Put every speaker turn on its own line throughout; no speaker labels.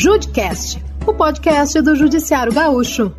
JudeCast, o podcast do Judiciário Gaúcho.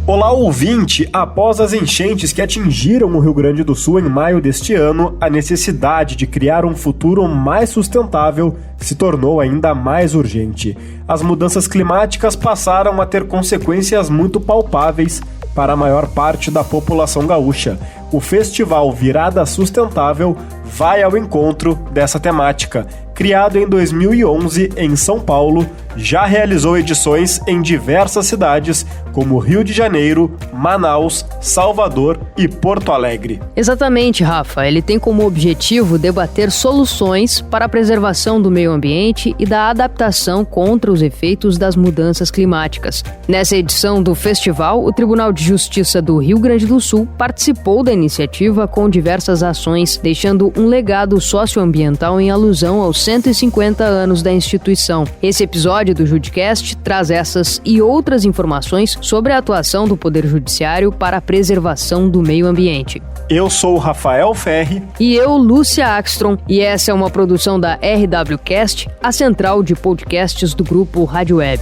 Olá, ouvinte! Após as enchentes que atingiram o Rio Grande do Sul em maio deste ano, a necessidade de criar um futuro mais sustentável se tornou ainda mais urgente. As mudanças climáticas passaram a ter consequências muito palpáveis para a maior parte da população gaúcha. O Festival Virada Sustentável vai ao encontro dessa temática. Criado em 2011 em São Paulo, já realizou edições em diversas cidades, como Rio de Janeiro, Manaus, Salvador e Porto Alegre.
Exatamente, Rafa. Ele tem como objetivo debater soluções para a preservação do meio ambiente e da adaptação contra os efeitos das mudanças climáticas. Nessa edição do festival, o Tribunal de Justiça do Rio Grande do Sul participou da iniciativa com diversas ações, deixando um legado socioambiental em alusão aos 150 anos da instituição. Esse episódio do JudeCast traz essas e outras informações sobre a atuação do Poder Judiciário para a preservação do meio ambiente.
Eu sou o Rafael Ferri.
E eu, Lúcia Axtron, e essa é uma produção da RWCast, a central de podcasts do grupo Rádio Web.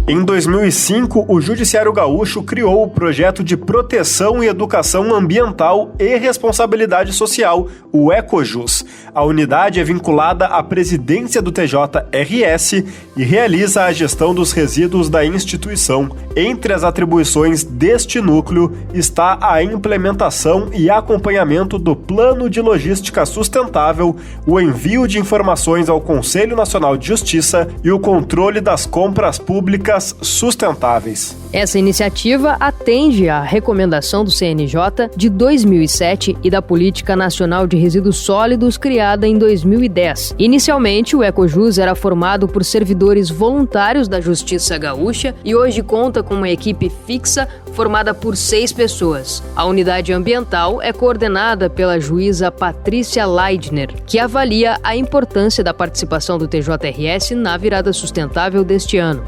Em 2005, o Judiciário Gaúcho criou o projeto de proteção e educação ambiental e responsabilidade social, o Ecojus. A unidade é vinculada à presidência do TJRS e realiza a gestão dos resíduos da instituição. Entre as atribuições deste núcleo está a implementação e acompanhamento do Plano de Logística Sustentável, o envio de informações ao Conselho Nacional de Justiça e o controle das compras públicas sustentáveis.
Essa iniciativa atende à recomendação do CNJ de 2007 e da Política Nacional de Resíduos Sólidos criada em 2010. Inicialmente, o Ecojus era formado por servidores voluntários da Justiça Gaúcha e hoje conta com uma equipe fixa formada por 6 pessoas. A unidade ambiental é coordenada pela juíza Patrícia Leidner, que avalia a importância da participação do TJRS na virada sustentável deste ano.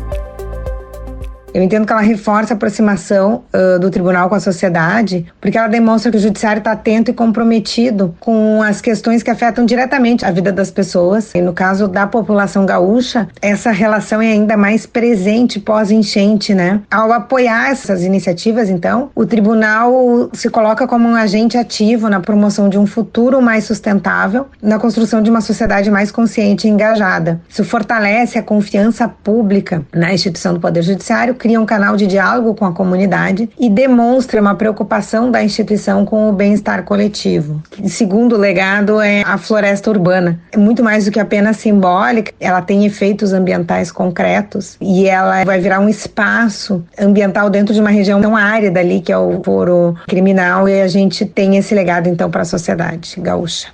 Eu entendo que ela reforça a aproximação do tribunal com a sociedade, porque ela demonstra que o judiciário está atento e comprometido com as questões que afetam diretamente a vida das pessoas. E no caso da população gaúcha, essa relação é ainda mais presente pós-enchente, né? Ao apoiar essas iniciativas, então, o tribunal se coloca como um agente ativo na promoção de um futuro mais sustentável, na construção de uma sociedade mais consciente e engajada. Isso fortalece a confiança pública na instituição do Poder Judiciário, cria um canal de diálogo com a comunidade e demonstra uma preocupação da instituição com o bem-estar coletivo. O segundo legado é a floresta urbana. É muito mais do que apenas simbólica, ela tem efeitos ambientais concretos e ela vai virar um espaço ambiental dentro de uma região tão árida ali, que é o foro criminal, e a gente tem esse legado então para a sociedade gaúcha.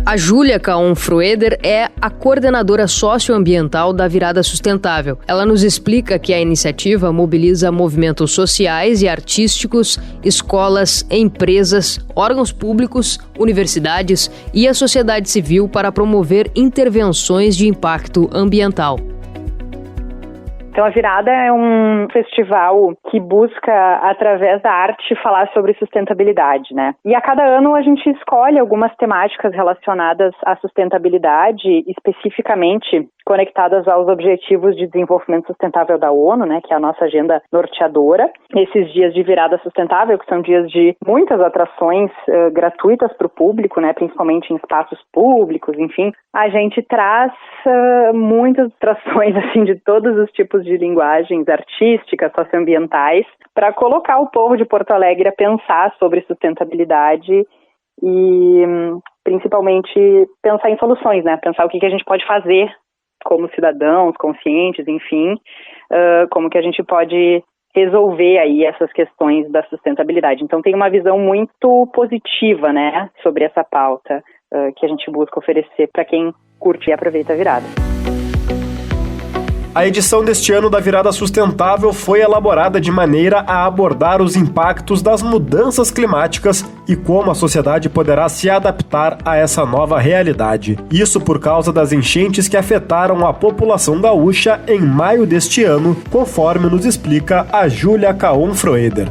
A Júlia Caon Froeder é a coordenadora socioambiental da Virada Sustentável. Ela nos explica que a iniciativa mobiliza movimentos sociais e artísticos, escolas, empresas, órgãos públicos, universidades e a sociedade civil para promover intervenções de impacto ambiental.
Então, a Virada é um festival que busca, através da arte, falar sobre sustentabilidade, né? E a cada ano a gente escolhe algumas temáticas relacionadas à sustentabilidade, especificamente conectadas aos Objetivos de Desenvolvimento Sustentável da ONU, né, que é a nossa agenda norteadora. Esses dias de Virada Sustentável, que são dias de muitas atrações gratuitas para o público, né, principalmente em espaços públicos, enfim, a gente traz muitas atrações assim, de todos os tipos de linguagens artísticas, socioambientais, para colocar o povo de Porto Alegre a pensar sobre sustentabilidade e, principalmente, pensar em soluções, né, pensar o que a gente pode fazer como cidadãos conscientes, enfim, como que a gente pode resolver aí essas questões da sustentabilidade. Então tem uma visão muito positiva, né, sobre essa pauta que a gente busca oferecer para quem curte e aproveita a virada.
A edição deste ano da Virada Sustentável foi elaborada de maneira a abordar os impactos das mudanças climáticas e como a sociedade poderá se adaptar a essa nova realidade. Isso por causa das enchentes que afetaram a população gaúcha em maio deste ano, conforme nos explica a Júlia Caon Froeder.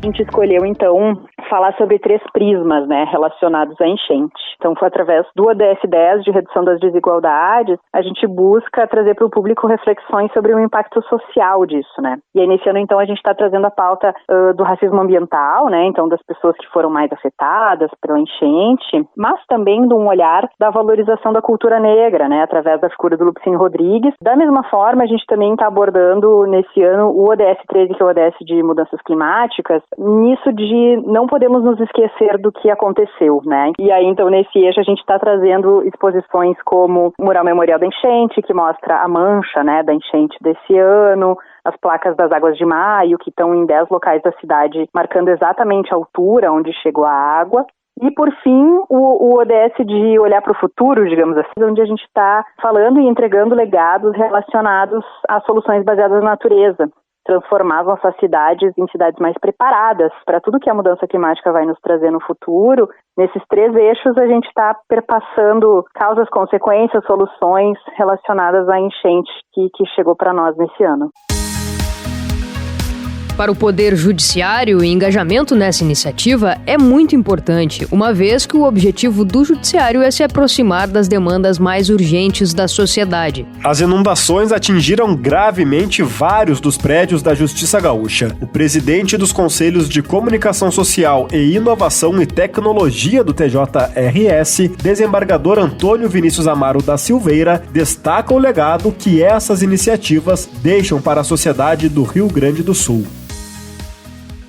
A gente escolheu, então, falar sobre 3 prismas, né, relacionados à enchente. Então, foi através do ODS 10, de redução das desigualdades, a gente busca trazer para o público reflexões sobre o impacto social disso, né. E aí, nesse ano, então, a gente está trazendo a pauta do racismo ambiental, né, então, das pessoas que foram mais afetadas pela enchente, mas também de um olhar da valorização da cultura negra, né, através da figura do Lupicínio Rodrigues. Da mesma forma, a gente também está abordando, nesse ano, o ODS 13, que é o ODS de mudanças climáticas, nisso de não podemos nos esquecer do que aconteceu, né? E aí, então, nesse eixo, a gente está trazendo exposições como o Mural Memorial da Enchente, que mostra a mancha, né, da enchente desse ano, as placas das águas de maio, que estão em 10 locais da cidade, marcando exatamente a altura onde chegou a água. E, por fim, o ODS de olhar para o futuro, digamos assim, onde a gente está falando e entregando legados relacionados a soluções baseadas na natureza, transformar as nossas cidades em cidades mais preparadas para tudo que a mudança climática vai nos trazer no futuro. Nesses 3 eixos, a gente está perpassando causas, consequências, soluções relacionadas à enchente que chegou para nós nesse ano.
Para o Poder Judiciário, o engajamento nessa iniciativa é muito importante, uma vez que o objetivo do Judiciário é se aproximar das demandas mais urgentes da sociedade.
As inundações atingiram gravemente vários dos prédios da Justiça Gaúcha. O presidente dos Conselhos de Comunicação Social e Inovação e Tecnologia do TJRS, desembargador Antônio Vinícius Amaro da Silveira, destaca o legado que essas iniciativas deixam para a sociedade do Rio Grande do Sul.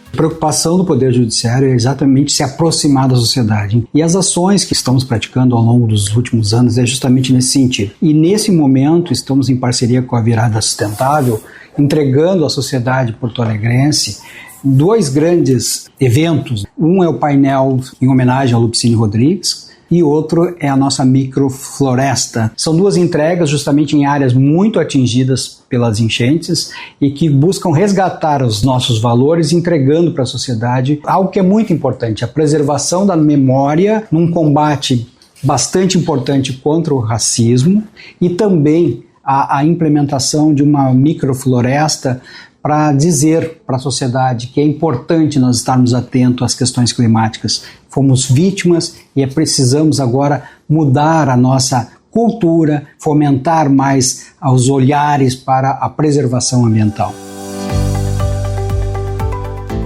A preocupação do Poder Judiciário é exatamente se aproximar da sociedade. E as ações que estamos praticando ao longo dos últimos anos é justamente nesse sentido. E nesse momento estamos em parceria com a Virada Sustentável, entregando à sociedade porto-alegrense 2 grandes eventos. Um é o painel em homenagem ao Lupicínio Rodrigues, e outro é a nossa microfloresta. São 2 entregas justamente em áreas muito atingidas pelas enchentes e que buscam resgatar os nossos valores, entregando para a sociedade algo que é muito importante, a preservação da memória num combate bastante importante contra o racismo e também a implementação de uma microfloresta para dizer para a sociedade que é importante nós estarmos atentos às questões climáticas. Fomos vítimas e precisamos agora mudar a nossa cultura, fomentar mais os olhares para a preservação ambiental.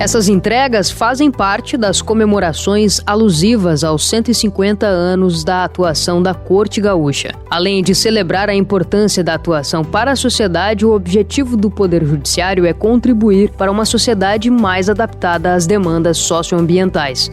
Essas entregas fazem parte das comemorações alusivas aos 150 anos da atuação da Corte Gaúcha. Além de celebrar a importância da atuação para a sociedade, o objetivo do Poder Judiciário é contribuir para uma sociedade mais adaptada às demandas socioambientais.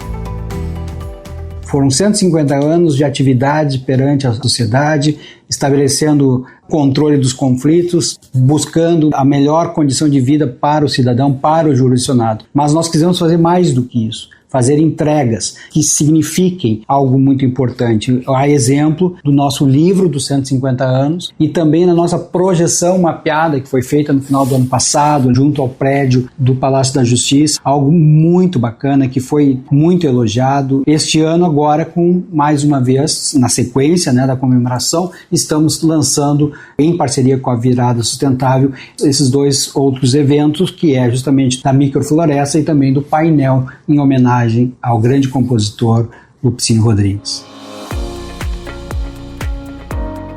Foram 150 anos de atividade perante a sociedade, estabelecendo controle dos conflitos, buscando a melhor condição de vida para o cidadão, para o jurisdicionado. Mas nós quisemos fazer mais do que isso. Fazer entregas que signifiquem algo muito importante. A exemplo do nosso livro dos 150 anos e também na nossa projeção mapeada que foi feita no final do ano passado, junto ao prédio do Palácio da Justiça. Algo muito bacana que foi muito elogiado. Este ano agora, com mais uma vez, na sequência da comemoração, estamos lançando em parceria com a Virada Sustentável esses 2 outros eventos, que é justamente da microfloresta e também do painel em homenagem ao grande compositor Lupicínio Rodrigues.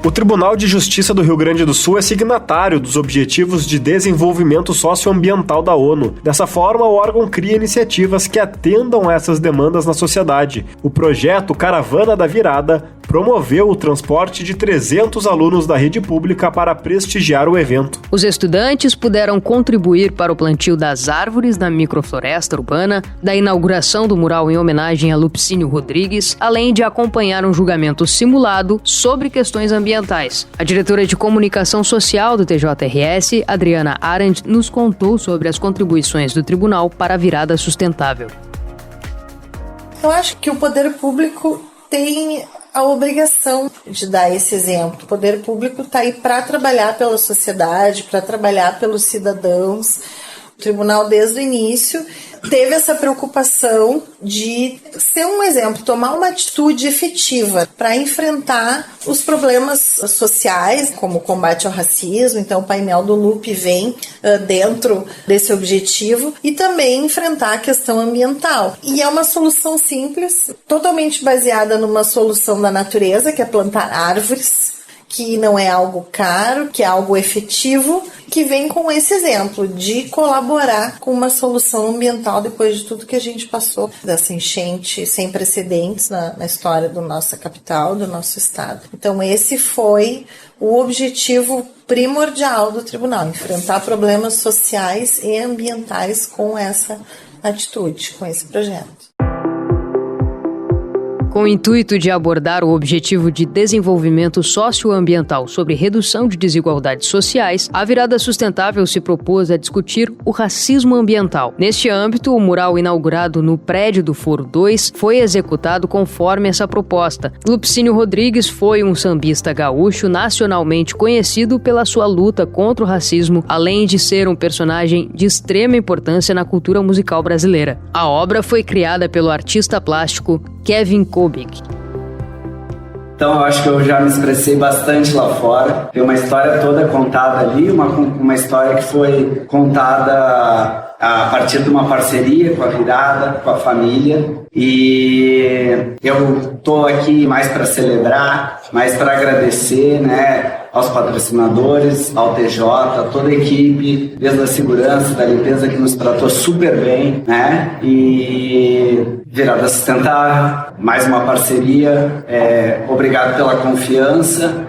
O Tribunal de Justiça do Rio Grande do Sul é signatário dos Objetivos de Desenvolvimento Socioambiental da ONU. Dessa forma, o órgão cria iniciativas que atendam a essas demandas na sociedade. O projeto Caravana da Virada promoveu o transporte de 300 alunos da rede pública para prestigiar o evento.
Os estudantes puderam contribuir para o plantio das árvores da microfloresta urbana, da inauguração do mural em homenagem a Lupicínio Rodrigues, além de acompanhar um julgamento simulado sobre questões ambientais. A diretora de Comunicação Social do TJRS, Adriana Arendt, nos contou sobre as contribuições do tribunal para a virada sustentável.
Eu acho que o poder público tem a obrigação de dar esse exemplo. O poder público está aí para trabalhar pela sociedade, para trabalhar pelos cidadãos, O tribunal, desde o início, teve essa preocupação de ser um exemplo, tomar uma atitude efetiva para enfrentar os problemas sociais, como o combate ao racismo. Então, o painel do LUP vem dentro desse objetivo, e também enfrentar a questão ambiental. E é uma solução simples, totalmente baseada numa solução da natureza, que é plantar árvores, que não é algo caro, que é algo efetivo, que vem com esse exemplo de colaborar com uma solução ambiental depois de tudo que a gente passou, dessa enchente sem precedentes na história da nossa capital, do nosso estado. Então esse foi o objetivo primordial do tribunal, enfrentar problemas sociais e ambientais com essa atitude, com esse projeto.
Com o intuito de abordar o objetivo de desenvolvimento socioambiental sobre redução de desigualdades sociais, a Virada Sustentável se propôs a discutir o racismo ambiental. Neste âmbito, o mural inaugurado no prédio do Foro 2 foi executado conforme essa proposta. Lupicínio Rodrigues foi um sambista gaúcho nacionalmente conhecido pela sua luta contra o racismo, além de ser um personagem de extrema importância na cultura musical brasileira. A obra foi criada pelo artista plástico Kevin Kobig.
Então eu acho que eu já me expressei bastante lá fora. Tem uma história toda contada ali, uma história que foi contada a partir de uma parceria com a Virada, com a família. E eu estou aqui mais para celebrar, mais para agradecer, né, aos patrocinadores, ao TJ, a toda a equipe, desde a segurança, da limpeza, que nos tratou super bem, né? E Virada Sustentável, mais uma parceria. Obrigado pela confiança.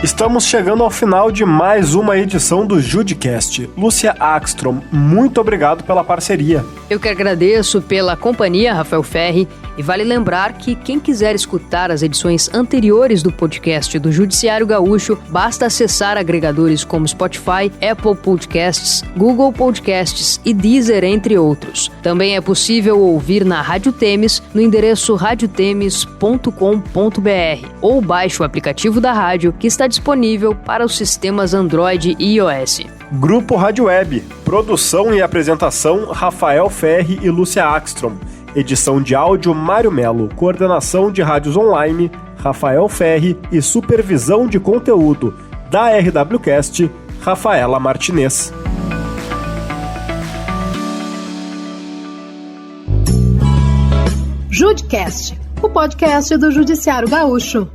Estamos chegando ao final de mais uma edição do Judicast. Lúcia Axtrom, muito obrigado pela parceria.
Eu que agradeço pela companhia, Rafael Ferri, e vale lembrar que quem quiser escutar as edições anteriores do podcast do Judiciário Gaúcho, basta acessar agregadores como Spotify, Apple Podcasts, Google Podcasts e Deezer, entre outros. Também é possível ouvir na Rádio Temes, no endereço radiotemes.com.br, ou baixe o aplicativo da rádio, que está disponível para os sistemas Android e iOS.
Grupo Rádio Web, produção e apresentação Rafael Ferri e Lúcia Axtrom, edição de áudio Mário Melo, coordenação de rádios online Rafael Ferri e supervisão de conteúdo da RWCast Rafaela Martinez.
Judicast, o podcast do Judiciário Gaúcho.